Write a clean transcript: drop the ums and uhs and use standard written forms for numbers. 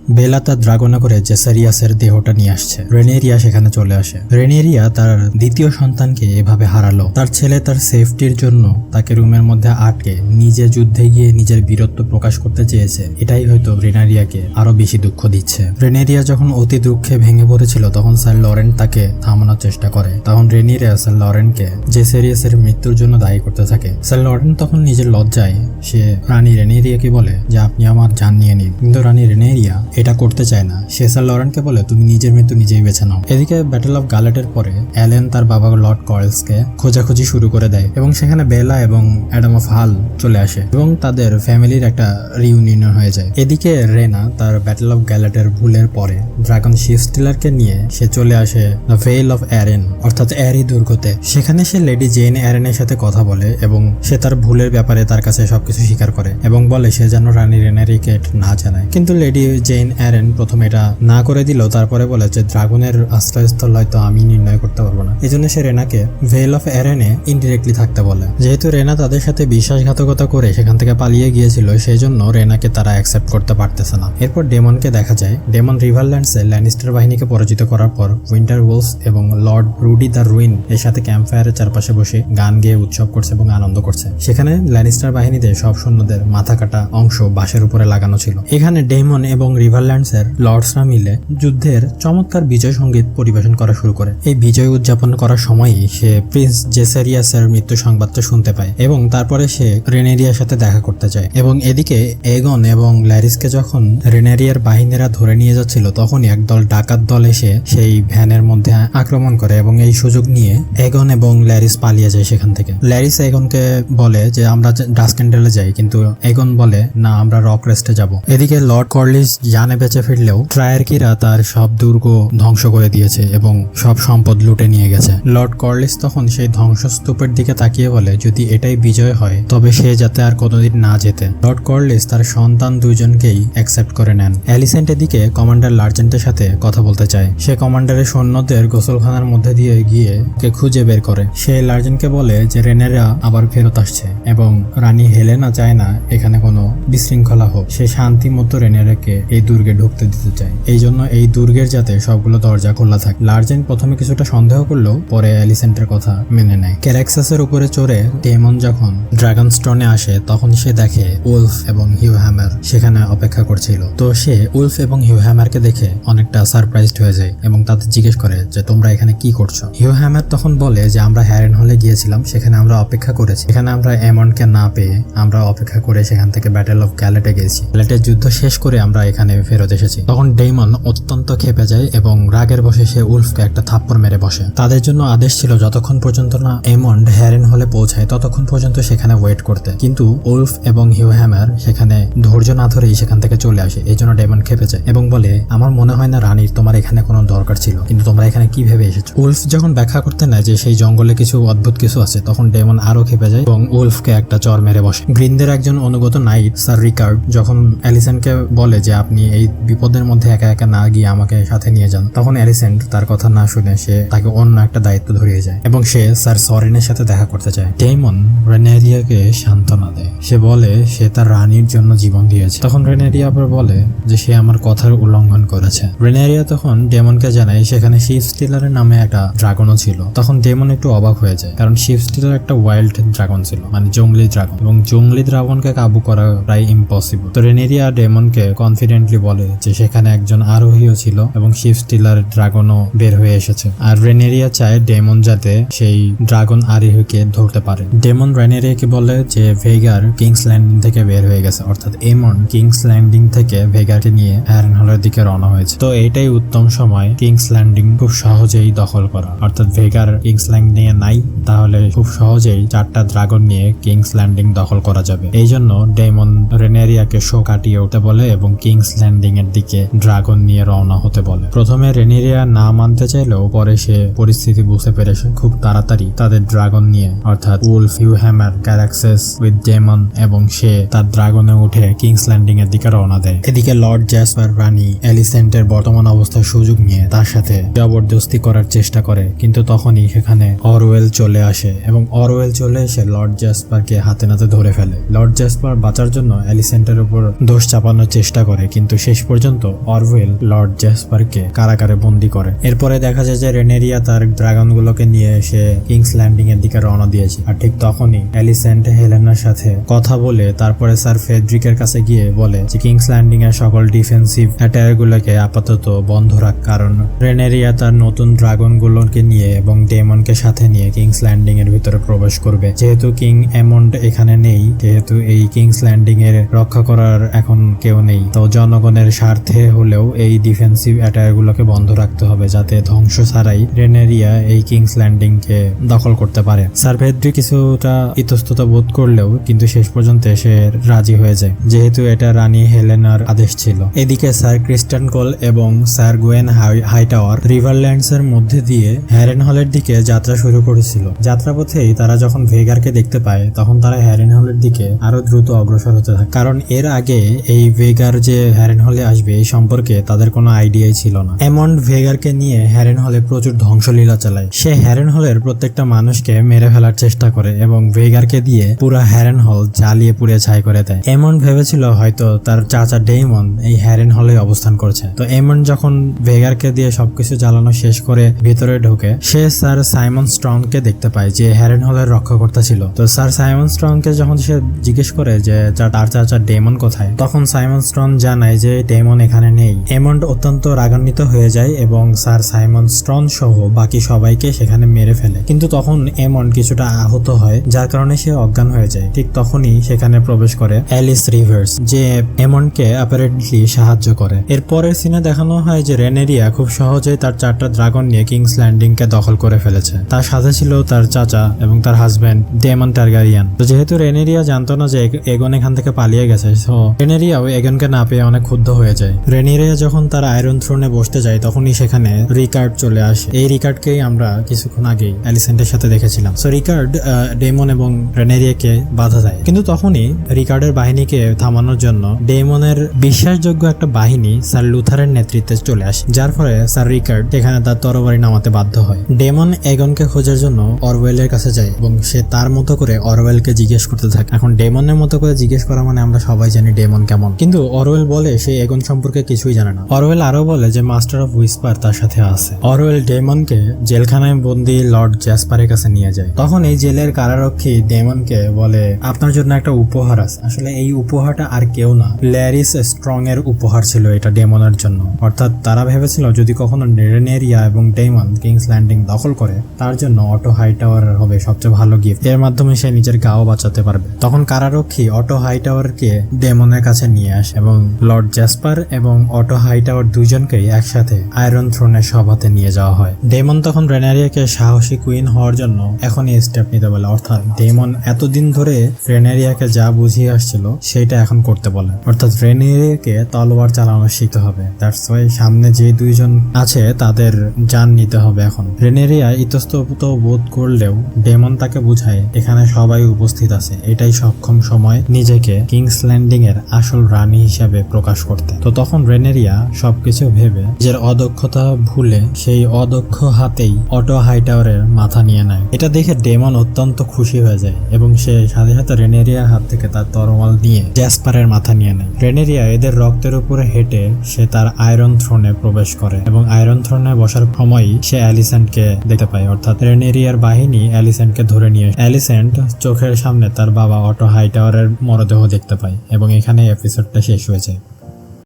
বেলা তার ড্রাগনে করে জেসারিয়াসের দেহটা নিয়ে আসছে। রেনেরিয়া সেখানে চলে আসে। রেনেরিয়া তার দ্বিতীয় সন্তানকে এভাবে হারালো। তার ছেলে তার সেফটির জন্য তাকে রুমের মধ্যে আটকে নিজে যুদ্ধে গিয়ে নিজের বীরত্ব প্রকাশ করতে চেয়েছে। এটাই হয়তো রেনেরিয়াকে আরো বেশি দুঃখ দিচ্ছে। রেনেরিয়া যখন অতি দুঃখে ভেঙে পড়েছিল তখন স্যার লরেন্ট তাকে থামানোর চেষ্টা করে। তখন রেনেরিয়া স্যার লরেন্টকে জেসারিয়াসের মৃত্যুর জন্য দায়ী করতে থাকে। স্যার লরেন্ট তখন নিজের লজ্জায় সে রানী রেনেরিয়াকে বলে যে আপনি আমার জান নিয়ে নিন, কিন্তু রানী রেনেরিয়া এটা করতে চায় না। সে স্যার লরেন্টকে বলে তুমি নিজের মৃত্যু নিজেই বেছে নাও। এদিকে ব্যাটল অফ গ্যালেটের পরে অ্যালেন তার বাবা লর্ড কয়েলসকে খোঁজাখুঁজি শুরু করে দেয় এবং সেখানে বেলা এবং অ্যাডাম অফ হাল চলে আসে এবং তাদের ফ্যামিলির একটা রিউনিয়ন হয়ে যায়। এদিকে রেনা তার ব্যাটল অফ গ্যালেটের ভুলের পরে ড্রাগন শিপ স্টিলারকে নিয়ে সে চলে আসে দ্য ভেল অফ অ্যারেন অর্থাৎ অ্যারি দুর্গতে। সেখানে সে লেডি জেন অ্যারেনের সাথে কথা বলে এবং সে তার ভুলের ব্যাপারে তার কাছে সবকিছু স্বীকার করে এবং বলে সে যেন রানী রেনারিকে না জানায়। কিন্তু লেডি জেন অ্যারেন প্রথমে এটা না করে দিল, তারপরে বলে যে ড্রাগনের আশ্রয়স্থল হয়তো আমি নির্ণয় করতে পারবো না। এই জন্য সে রেনাকে ভেল অফ অ্যারেনে ইনডিরেক্টলি থাকতে বলে। যেহেতু রেনা তাদের সাথে বিশ্বাসঘাতকতা করে সেখান থেকে পালিয়ে গিয়েছিল, সেই জন্য রেনাকে তারা অ্যাকসেপ্ট করতে পারতেছে না। এরপর ডেমনকে দেখা যায়। ডেমন রিভারল্যান্ডসে ল্যানিস্টার বাহিনীকে পরাজিত করার পর উইন্টার ওলস এবং লর্ড রুডি দ্য রুইন এর সাথে ক্যাম্পফায়ারের চারপাশে বসে গান গেয়ে উৎসব করছে এবং আনন্দ করছে। সেখানে ল্যানিস্টার বাহিনীতে সব সৈন্যদের মাথা কাটা অংশ বাঁশের উপরে লাগানো ছিল। এখানে ডেমন এবং রিভারল্যান্ডসের লর্ডসরা মিলে যুদ্ধের চমৎকার বিজয় সঙ্গীত পরিবেশন করা শুরু করে। এই বিজয় উদযাপন করার সময়ই সে প্রিন্স জেসারিয়াসের মৃত্যু সংবাদটা শুনতে পায় এবং তারপরে সে রেনেরিয়ার সাথে দেখা করতে যায়। এবং এদিকে এগন এবং ল্যারিসকে যখন রেনেরিয়ার বাহিনীরা ধরে নিয়ে যাচ্ছিল তখনই একদল ডাকাত দল এসে সেই ভ্যানের মধ্যে আক্রমণ করে এবং এই সুযোগ নিয়ে এগন এবং ল্যারিস পালিয়ে যায় সেখান থেকে। ল্যারিস এগনকে বলে যে আমরা ডাস্কেন্ডেলে যাই, কিন্তু এগন বলে না আমরা রক রেস্টে যাব। এদিকে লর্ড কর্লিস জানে বেঁচে ফিরলেও ট্রায়ারকিরা তার সব দুর্গ ধ্বংস করে দিয়েছে এবং সব সম্পদ লুটে নিয়ে গেছে। লর্ড কর্লিস তখন সেই ধ্বংসস্তূপের দিকে তাকিয়ে বলে যদি এটাই বিজয় হয় তবে সে যাতে আর কোনোদিন না যেতে। লর্ড কর্লিস তার সন্তান দুইজনকেই অ্যাকসেপ্ট করে নেন। অ্যালিসেন্ট এদিকে কমান্ডার লার্জেন্টের সাথে কথা বলতে চায়। সে কমান্ডারের সৈন্যদের গোসলখানার মধ্যে দিয়ে গিয়ে কে খুঁজে বের করে। সে লার্জেন্টকে বলে যে রেনেরা আবার ফেরত আসছে এবং রানী হেলেনা চায় না এখানে কোনো বিশৃঙ্খলা হোক। সে শান্তি মতো রেনেরাকে এই দুর্গে ঢুকতে দিতে চায়, এই জন্য এই দুর্গের যাতে সবগুলো দরজা খোলা থাকে। লার্জেন্ট প্রথমে কিছুটা সন্দেহ করলেও পরে অ্যালিসেন্টের কথা মেনে নেয়। ক্যারাক্সাসের উপরে চড়ে ডেমন যখন ড্রাগন স্টোনে আসে তখন সে দেখে উলফ এবং হিউ হ্যামার সেখানে অপেক্ষা করছিল। তো সে উলফ এবং হিউ হ্যামারকে দেখে অনেকটা সারপ্রাইজড হয়ে যায় এবং তাদের জিজ্ঞেস করে যে তোমরা এখানে কি করছো। হিউ হ্যামার তখন বলে যে আমরা হ্যারেন হলে গিয়েছিলাম, সেখানে আমরা অপেক্ষা করেছি। এখানে আমরা এমনকে না পেয়ে আমরা অপেক্ষা করে সেখান থেকে ব্যাটল অফ গ্যালেটে গেছি। গ্যালেটের যুদ্ধ শেষ করে আমরা এখানে ফেরত এসেছি। তখন ডেমন অত্যন্ত ক্ষেপে যায় এবং রাগের বসে সে উলফকে একটা থাপ্পড় মেরে বসে। তাদের জন্য আদেশ ছিল যতক্ষণ পর্যন্ত না এমন্ড হ্যারেন হলে পৌঁছায় ততক্ষণ পর্যন্ত সেখানে ওয়েট করতে, কিন্তু উলফ এবং হিউ হ্যামার সেখানে ধৈর্য না ধরেই সেখান থেকে চলে আসে। এই জন্য ডেমন ক্ষেপে যায় এবং বলে আমার মনে হয় না রানীর তোমার এখানে কোনো দরকার ছিল, কিন্তু তোমরা এখানে কি ভেবে এসেছো। উলফ যখন ব্যাখ্যা করতে নেয় যে সেই জঙ্গলে কিছু অদ্ভুত কিছু আছে তখন ডেমন আরো ক্ষেপে যায় এবং উলফকে একটা চর মেরে বসে। গ্রিনদের একজন অনুগত নাইট স্যার রিকার্ড যখন অ্যালিসেন্টকে বলে যে আপনি এই বিপদের মধ্যে একা একা না গিয়ে আমাকে সাথে নিয়ে যান, তখন অ্যালিসেন্ট তার কথা না শুনে সে তাকে অন্য একটা দায়িত্ব ধরিয়ে যায় এবং সে স্যার সরেনের সাথে দেখা করতে চায়। ডেমন রেনেরিয়াকে সান্ত্বনা দেয়। সে বলে সে তার রানীর জন্য জীবন দিয়েছে। তখন রেনেরিয়া আবার বলে যে সে আমার কথার উল্লঙ্ঘন করেছে। রেনেরিয়া তখন ডেমনকে জানায় সেখানে শিপ স্টিলারের নামে একটা ড্রাগনও ছিল। তখন ডেমন একটু অবাক হয়ে যায়, কারণ শিপ স্টিলার একটা ওয়াইল্ড ড্রাগন ছিল, মানে জঙ্গলি ড্রাগন, এবং জঙ্গলি ড্রাগনকে কাবু করা প্রায় ইম্পসিবল। তো রেনেরিয়া ডেমনকে কনফিডেন্টলি বলে যে সেখানে একজন আরোহীও ছিল এবং শিপ স্টিলার ড্রাগনও বের হয়ে এসেছে। আর রেনেরিয়া চায় ডেমন যাতে সেই ড্রাগন আরোহীকে ধরতে পারে। ডেমন রেনেরিয়াকে বলে যে ভেগার কিংস ল্যান্ডিং থেকে বের হয়ে গেছে, অর্থাৎ এমন কিংস ল্যান্ডিং থেকে ভেগারকে নিয়ে হ্যারেন হলের দিকে রওনা হয়েছে। তো এইটাই উত্তম সময় কিংস ল্যান্ডিং খুব সহজেই দখল করা, অর্থাৎ ভেগার কিংস ল্যান্ডিং এ নাই, তাহলে খুব সহজেই 4টা ড্রাগন নিয়ে কিংস ল্যান্ডিং দখল করা যাবে। এই জন্য ডেমন রেনেরিয়াকে শো কাটিয়ে উঠতে বলে এবং কিংস ল্যান্ডিং এর দিকে ড্রাগন নিয়ে রওনা হতে বলে। প্রথমে রেনেরিয়া না মানতে চাইলেও পরে সে পরিস্থিতি বুঝতে পেরে খুব তাড়াতাড়ি তাদের ড্রাগন নিয়ে, অর্থাৎ Ulf, Hugh Hammer, Caraxes with Daemon, এবং সে তার ড্রাগনে উঠে কিংস ল্যান্ডিং এর দিকে রওনা দেয়। এদিকে লর্ড জ্যাসপার রানী অ্যালিসেন্টের বর্তমান অবস্থার সুযোগ নিয়ে তার সাথে জবরদস্তি করার চেষ্টা করে, কিন্তু তখনই সেখানে অরওয়েল চলে আসে এবং অরওয়েল চলে এসে লর্ড জ্যাসপারকে হাতে নাতে ধরে ফেলে। লর্ড জ্যাসপার বাঁচার জন্য অ্যালিসেন্টের উপর দোষ চাপানোর চেষ্টা করে, কিন্তু শেষ পর্যন্ত অরওয়েল লর্ড জ্যাসপারকে কারাগারে বন্দি করে। এরপরে দেখা যায় যে রেনেরিয়া তার ড্রাগনগুলোকে নিয়ে এসে কিংস ল্যান্ডিং এর দিকে রওনা দিয়েছে। আর ঠিক তখনই অ্যালিসেন্ট হেলেনার সাথে কথা বলে তারপরে স্যার ফেডরিকের কাছে গিয়ে বলে যে কিংস ল্যান্ডিং এর সকল ডিফেন্সিভ অ্যাটাক গুলোকে আপাতত বন্ধ রাখ, কারণ রেনেরিয়া তার নতুন ড্রাগন গুলোকে নিয়ে এবং ডেমনকে সাথে নিয়ে কিংস ল্যান্ডিং এর ভিতরে প্রবেশ করবে। যেহেতু কিং এমন্ড এখানে নেই, যেহেতু এই কিংস ল্যান্ডিং এর রক্ষা করার এখন কেউ নেই, তো জনগণের স্বার্থে হলেও এই ডিফেন্সিভ অ্যাটাক গুলোকে বন্ধ রাখতে হবে, যাতে ধ্বংস ছাড়াই রেনেরিয়া এই কিংস ল্যান্ডিং কে দখল করতে পারে। স্যার ফেডরিক কিছুটা ইতস্ততা বোধ করলেও কিন্তু শেষ পর্যন্ত সে রাজি হয়ে যায়, যেহেতু এটা রানী হেলেনার আদেশ ছিল। এদিকে স্যার ক্রিস্টান কোল এবং স্যার গোয়েন হাইটাওয়ার রিভারল্যান্ডস এর মধ্যে দিয়ে হ্যারেনহলের দিকে যাত্রা শুরু করেছিল। যাত্রাপথেই তারা যখন ভেগারকে দেখতে পায় তখন তারা হ্যারেনহলের দিকে আরো দ্রুত অগ্রসর হতে থাকে, কারণ এর আগে এই ভেগার যে হ্যারেনহলে আসবে এই সম্পর্কে তাদের কোনো আইডিয়াই ছিল না। এমন্ড ভেগারকে নিয়ে হ্যারেনহলে প্রচুর ধ্বংসলীলা চালায়। সে হ্যারেনহলের প্রত্যেকটা মানুষকে মেরে ফেলার চেষ্টা করে এবং ভেগারকে দিয়ে পুরো হ্যারেনহল জ্বালিয়ে পুড়ে ছাই করে দেয়। এমন্ড ভেবেছিল হয়তো তার চাচা ডেমন এই হ্যারেনহলে অবস্থান করছে। তো এমন্ড যখন ভেগারকে দিয়ে সবকিছু জ্বালানো শেষ করে ভিতরে ঢোকে, সে স্যার সাইমন স্ট্রংকে দেখতে পায় যে হ্যারেনহলের রক্ষাকর্তা ছিল। তো স্যার সাইমন স্ট্রংকে যখন সে জিজ্ঞেস করে যে তার চাচা ডেমন কোথায়, তখন সাইমন স্ট্রং জানায় যে ডেমন এখানে নেই। এমন্ড অত্যন্ত রাগান্বিত হয়ে যায় এবং স্যার সাইমন স্ট্রং সহ বাকি সবাইকে সেখানে মেরে ফেলে। কিন্তু তখন এমন্ড কিছুটা আহত হয়, যার কারণে সে অজ্ঞান হয়ে যায়। ঠিক তখনই সেখানে প্রবেশ করে অ্যালিস রিভার্স, যে এমন্ডকে অ্যাপারেন্টলি সাহায্য করে। এর পরের সিনে দেখানো হয় যে রেনেরিয়া খুব সহজেই তার 4টা ড্রাগন নিয়ে কিংস ল্যান্ডিং কে দখল করে ফেলেছে। তার সাথে ছিল তার চাচা এবং তার হাজবেন্ড ডেমন টারগারিয়ান। তো যেহেতু রেনেরিয়া জানতো না যে এগন এখান থেকে পালিয়ে গেছে, তো রেনেরিয়াও এগনকে না পেয়ে অনেক ক্ষুব্ধ হয়ে যায়। রেনেরিয়া যখন তার আয়রন থ্রোনে বসতে যায় তখনই সেখানে রিকার্ড চলে আসে। এই রিকার্ডকেই আমরা কিছুক্ষণ আগেই অ্যালিসেন্টের সাথে দেখেছিলাম। সো রিকার্ড ডেমন এবং রেনেরিয়াকে বাধা দেয়, কিন্তু তখনই রিকার্ডের বাহিনীকে থামানোর জন্য ডেমনের বিশ্বাসযোগ্য একটা বাহিনী স্যার লুথারের নেতৃত্বে চলে আসে, যার ফলে স্যার রিকার্ড এখানে তার তরবারি নামাতে বাধ্য হয়। ডেমন এগনকে খোঁজার জন্য অরওয়েলের কাছে যায় এবং সে তার মতো করে অরওয়েলকে জিজ্ঞেস করতে থাকে। এখন ডেমনের মতো করে জিজ্ঞেস করা মানে আমরা সবাই জানি ডেমন কেমন, কিন্তু অরওয়েল বলে সে এগন সম্পর্কে কিছুই জানে না। অরওয়েল আরো বলে যে মাস্টার অফ হুইসপার তার সাথে আছে। অরওয়েল ডেমনকে জেলখানায় বন্দি লর্ড জ্যাসপারের কাছে নিয়ে যায়। তখন এই জেলের কারারক্ষী ডেমনকে বলে আপনার জন্য একটা উপহার আছে। আসলে এই উপহারটা আর কেউ না, ল্যারিস স্ট্রং এর উপহার ছিল এটা ডেমনের জন্য। অর্থাৎ তারা ভেবেছিল যদি কখনো রেনেরিয়া এবং ডেমন কিংস ল্যান্ডিং দখল করে, তার জন্য অটো হাইটাওয়ার হবে সবচেয়ে ভালো গিফট, এর মাধ্যমে সে নিজের গাও বাঁচাতে পারবে। তখন কারারক্ষী অটো হাইটাওয়ারকে ডেমনের কাছে নিয়ে আসে এবং লর্ড জ্যাসপার এবং অটো হাইটাওয়ার দুইজনকেই একসাথে আয়রন থ্রোনের সভাতে নিয়ে যাওয়া হয়। ডেমন তখন রেনেরিয়াকে সাহসী কুইন হওয়ার জন্য এখনই স্টেপ নিতে বলে, অর্থাৎ ডেমন এতদিন ধরে রেনেরিয়াকে যা বুঝিয়ে আসছিল সেটা এখন করতে বলে, অর্থাৎ রেনেরিয়াকে তলোয়ার চালানো শিখতে হবে। দ্যাটস ওয়াই সামনে যে দুইজন আছে তাদের জান নিতে হবে এখন। রেনেরিয়া ইতস্তত বোধ করলেও ডেমন তাকে বুঝায় এখানে সবাই উপস্থিত আছে, এটাই সক্ষম সময় নিজেকে কিংস ল্যান্ডিং এর আসল রানী হিসাবে প্রকাশ করতে। তো তখন রেনেরিয়া সবকিছু ভেবে নিজের অদক্ষতা ভুলে সেই অদক্ষ হাতেই অটো হাইটাওয়ারের মাথা নিয়ে নেয়। এটা দেখে ডেমন অত্যন্ত খুশি হয়ে যায় এবং সে সাথে সাথে রেনেরিয়ার হাত থেকে তার তরোয়াল নিয়ে জ্যাসপারের মাথা নিয়ে নেয়। রেনেরিয়া এদের রক্তের উপরে হেঁটে সে তার আয়রন থ্রোনে প্রবেশ করে এবং আয়রন থ্রোনে বসার সময়ই সে অ্যালিসেন্টকে দেখতে পায়, অর্থাৎ রেনেরিয়ার বাহিনী অ্যালিসেন্টকে ধরে নিয়ে অ্যালিসেন্ট চোখের সামনে তার বাবা অটো হাইটাওয়ারের মরদেহ দেখতে পায় এবং এখানে এপিসোডটা শেষ হয়ে যায়।